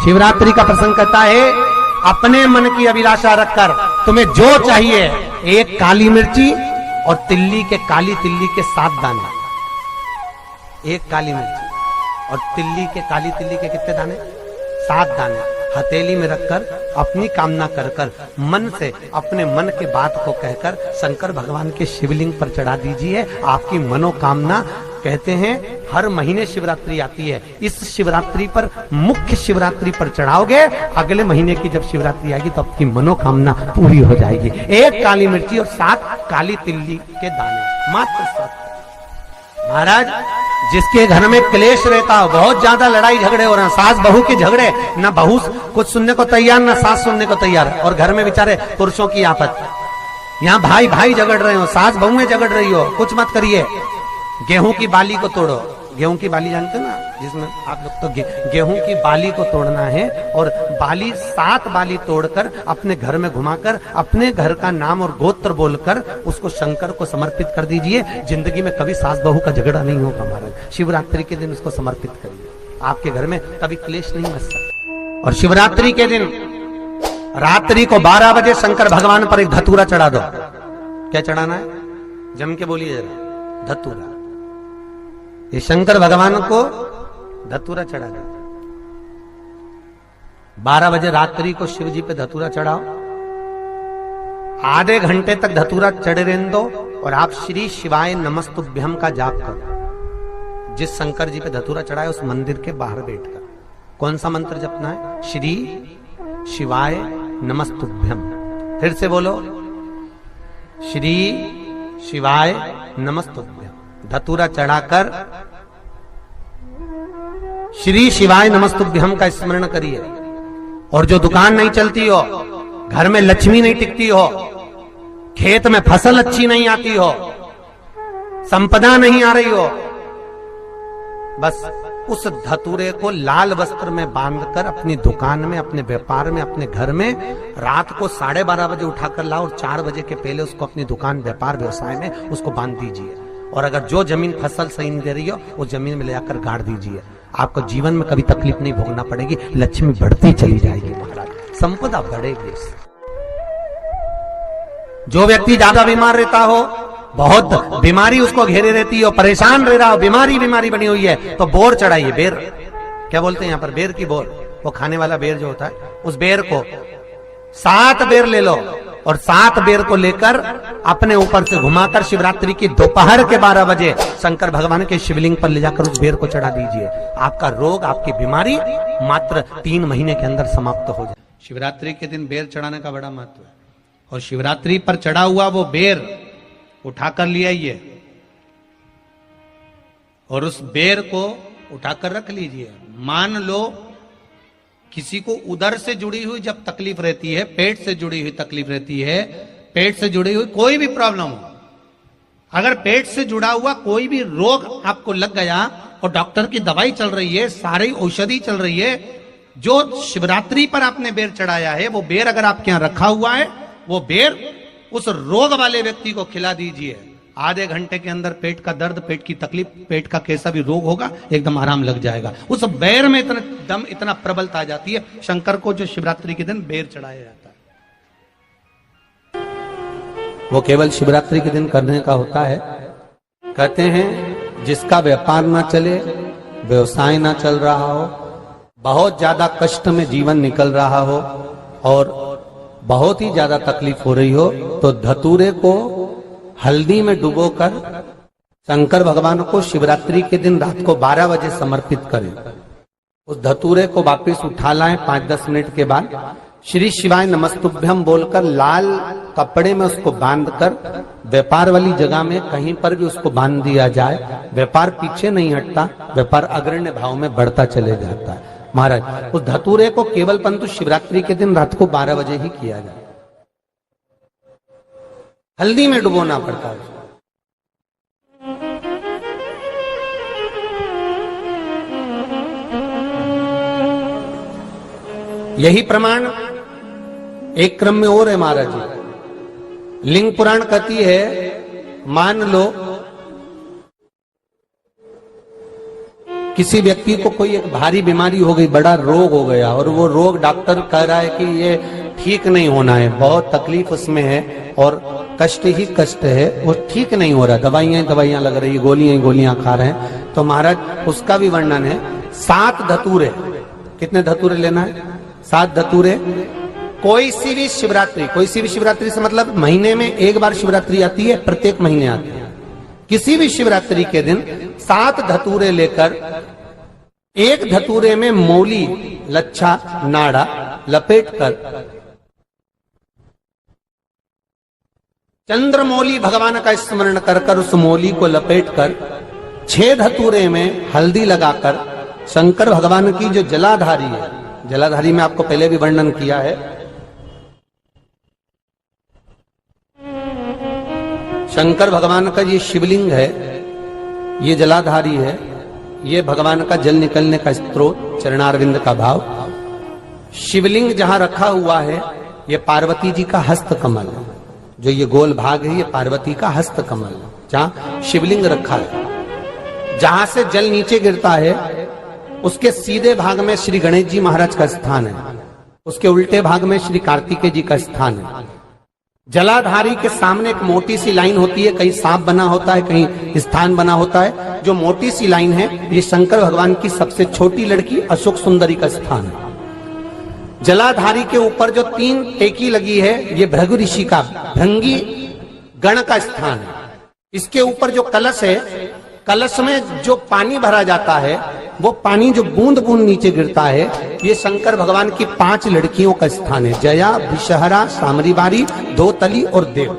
शिवरात्रि का प्रसंग कहता है, अपने मन की अभिलाषा रखकर तुम्हें जो चाहिए, एक काली मिर्ची और काली तिल्ली के 7 दाने। एक काली मिर्ची और काली तिल्ली के कितने दाने? 7 दाने हथेली में रखकर अपनी कामना कर कर मन से अपने मन के बात को कहकर शंकर भगवान के शिवलिंग पर चढ़ा दीजिए। आपकी मनोकामना, कहते हैं हर महीने शिवरात्रि आती है, इस शिवरात्रि पर, मुख्य शिवरात्रि पर चढ़ाओगे, अगले महीने की जब शिवरात्रि आएगी तो आपकी मनोकामना पूरी हो जाएगी। एक काली मिर्ची और 7 काली तिल्ली के दाने, मात्र 7। महाराज, जिसके घर में क्लेश रहता हो, बहुत ज्यादा लड़ाई झगड़े हो रहे हैं, सास बहू के झगड़े, ना बहू कुछ सुनने को तैयार ना सास सुनने को तैयार, और घर में बेचारे पुरुषों की आफत, यहाँ भाई भाई झगड़ रहे हो, सास बहू में झगड़ रही हो, कुछ मत करिए। गेहूं की बाली को तोड़ो। गेहूं की बाली जानते ना, जिसमें आप लोग तो गेहूं की बाली को तोड़ना है, और बाली 7 बाली तोड़कर अपने घर में घुमाकर अपने घर का नाम और गोत्र बोलकर उसको शंकर को समर्पित कर दीजिए। जिंदगी में कभी सास बहू का झगड़ा नहीं होगा महाराज। शिवरात्रि के दिन उसको समर्पित करिए, आपके घर में कभी क्लेश नहीं मच सकता। और शिवरात्रि के दिन रात्रि को 12 बजे शंकर भगवान पर एक धतूरा चढ़ा दो। क्या चढ़ाना है? जम के बोलिए जरा। धतूरा। ये शंकर भगवान को धतूरा चढ़ा दो। 12 बजे रात्रि को शिव जी पे धतूरा चढ़ाओ। आधे घंटे तक धतूरा चढ़े रहने दो, और आप श्री शिवाय नमस्तुभ्यम का जाप करो। जिस शंकर जी पे धतूरा चढ़ाए उस मंदिर के बाहर बैठकर कौन सा मंत्र जपना है? श्री शिवाय नमस्तुभ्यम। फिर से बोलो, श्री शिवाय नमस्तुभ्यम। धतूरा चढ़ाकर श्री शिवाय नमस्तुभ्यम का स्मरण करिए। और जो दुकान नहीं चलती हो, घर में लक्ष्मी नहीं टिकती हो, खेत में फसल अच्छी नहीं आती हो, संपदा नहीं आ रही हो, बस उस धतूरे को लाल वस्त्र में बांधकर अपनी दुकान में, अपने व्यापार में, अपने घर में रात को 12:30 बजे उठाकर लाओ, और 4 बजे के पहले उसको अपनी दुकान, व्यापार, व्यवसाय में उसको बांध दीजिए। और अगर जो जमीन फसल सही नहीं दे रही हो, वो जमीन में ले जाकर गाड़ दीजिए। आपको जीवन में कभी तकलीफ नहीं भोगना पड़ेगी, लक्ष्मी बढ़ती चली जाएगी महाराज, संपदा बढ़ेगी। जो व्यक्ति ज्यादा बीमार रहता हो, बहुत बीमारी उसको घेरे रहती हो, परेशान रह रहा हो, बीमारी बनी हुई है, तो बोर चढ़ाइए। बेर, क्या बोलते हैं यहाँ पर? बेर की बोर, वो खाने वाला बेर जो होता है, उस बेर को 7 बेर ले लो, और 7 बेर को लेकर अपने ऊपर से घुमाकर शिवरात्रि की दोपहर के 12 बजे शंकर भगवान के शिवलिंग पर ले जाकर उस बेर को चढ़ा दीजिए। आपका रोग, आपकी बीमारी मात्र 3 महीने के अंदर समाप्त हो जाए। शिवरात्रि के दिन बेर चढ़ाने का बड़ा महत्व है। और शिवरात्रि पर चढ़ा हुआ वो बेर उठाकर ले आइए, और उस बेर को उठाकर रख लीजिए। मान लो किसी को उदर से जुड़ी हुई जब तकलीफ रहती है, पेट से जुड़ी हुई तकलीफ रहती है, पेट से जुड़ी हुई कोई भी प्रॉब्लम हो, अगर पेट से जुड़ा हुआ कोई भी रोग आपको लग गया और डॉक्टर की दवाई चल रही है, सारी औषधि चल रही है, जो शिवरात्रि पर आपने बेर चढ़ाया है, वो बेर अगर आपके यहां रखा हुआ है, वो बेर उस रोग वाले व्यक्ति को खिला दीजिए। आधे घंटे के अंदर पेट का दर्द, पेट की तकलीफ, पेट का कैसा भी रोग होगा, एकदम आराम लग जाएगा। उस बेर में इतना दम, इतना प्रबलता आ जाती है शंकर को, जो शिवरात्रि के दिन बेर चढ़ाया जाता है। वो केवल शिवरात्रि के दिन करने का होता है। कहते हैं जिसका व्यापार ना चले, व्यवसाय ना चल रहा हो, बहुत ज्यादा कष्ट में जीवन निकल रहा हो, और बहुत ही ज्यादा तकलीफ हो रही हो, तो धतूरे को हल्दी में डुबोकर शंकर भगवान को शिवरात्रि के दिन रात को 12 बजे समर्पित करें। उस धतूरे को वापस उठा लाएं 5-10 मिनट के बाद, श्री शिवाय नमस्तुभ्यम बोलकर लाल कपड़े में उसको बांधकर व्यापार वाली जगह में कहीं पर भी उसको बांध दिया जाए। व्यापार पीछे नहीं हटता, व्यापार अग्रण्य भाव में बढ़ता चले जाता है। महाराज, उस धतूरे को केवल परंतु शिवरात्रि के दिन रात को 12 बजे ही किया जाए। हल्दी में डुबोना पड़ता है। यही प्रमाण एक क्रम में और है महाराज जी। लिंग पुराण कहती है, मान लो किसी व्यक्ति को कोई एक भारी बीमारी हो गई, बड़ा रोग हो गया, और वो रोग डॉक्टर कह रहा है कि ये ठीक नहीं होना है, बहुत तकलीफ उसमें है और कष्ट ही कष्ट है, वो ठीक नहीं हो रहा, दवाइयां लग रही, गोलियां खा रहे हैं, तो महाराज उसका भी वर्णन है। 7 धतूरे, कितने धतूरे लेना है? 7 धतूरे। कोई सी भी शिवरात्रि से मतलब महीने में एक बार शिवरात्रि आती है, प्रत्येक महीने आती है। किसी भी शिवरात्रि के दिन 7 धतूरे लेकर, एक धतूरे में मौली, लच्छा, नाड़ा लपेटकर चंद्रमौली भगवान का स्मरण कर उस मौली को लपेटकर 6 धतूरे में हल्दी लगाकर शंकर भगवान की जो जलाधारी है, जलाधारी में आपको पहले भी वर्णन किया है, शंकर भगवान का ये शिवलिंग है, ये जलाधारी है, ये भगवान का जल निकलने का स्रोत, चरणारविंद का भाव। शिवलिंग जहां रखा हुआ है ये पार्वती जी का हस्त कमल है, जो ये गोल भाग है ये पार्वती का हस्त कमल है, जहां शिवलिंग रखा है। जहां से जल नीचे गिरता है उसके सीधे भाग में श्री गणेश जी महाराज का स्थान है, उसके उल्टे भाग में श्री कार्तिकेय जी का स्थान है। जलाधारी के सामने एक मोटी सी लाइन होती है, कहीं सांप बना होता है, कहीं स्थान बना होता है। जो मोटी सी लाइन है ये शंकर भगवान की सबसे छोटी लड़की अशोक सुंदरी का स्थान है। जलाधारी के ऊपर जो 3 टेकी लगी है ये भृगु ऋषि का, भृंगी गण का स्थान है। इसके ऊपर जो कलश है, कलश में जो पानी भरा जाता है वो पानी जो बूंद बूंद नीचे गिरता है ये शंकर भगवान की 5 लड़कियों का स्थान है, जया, विषहरा, सामरीबारी, धोतली और देव।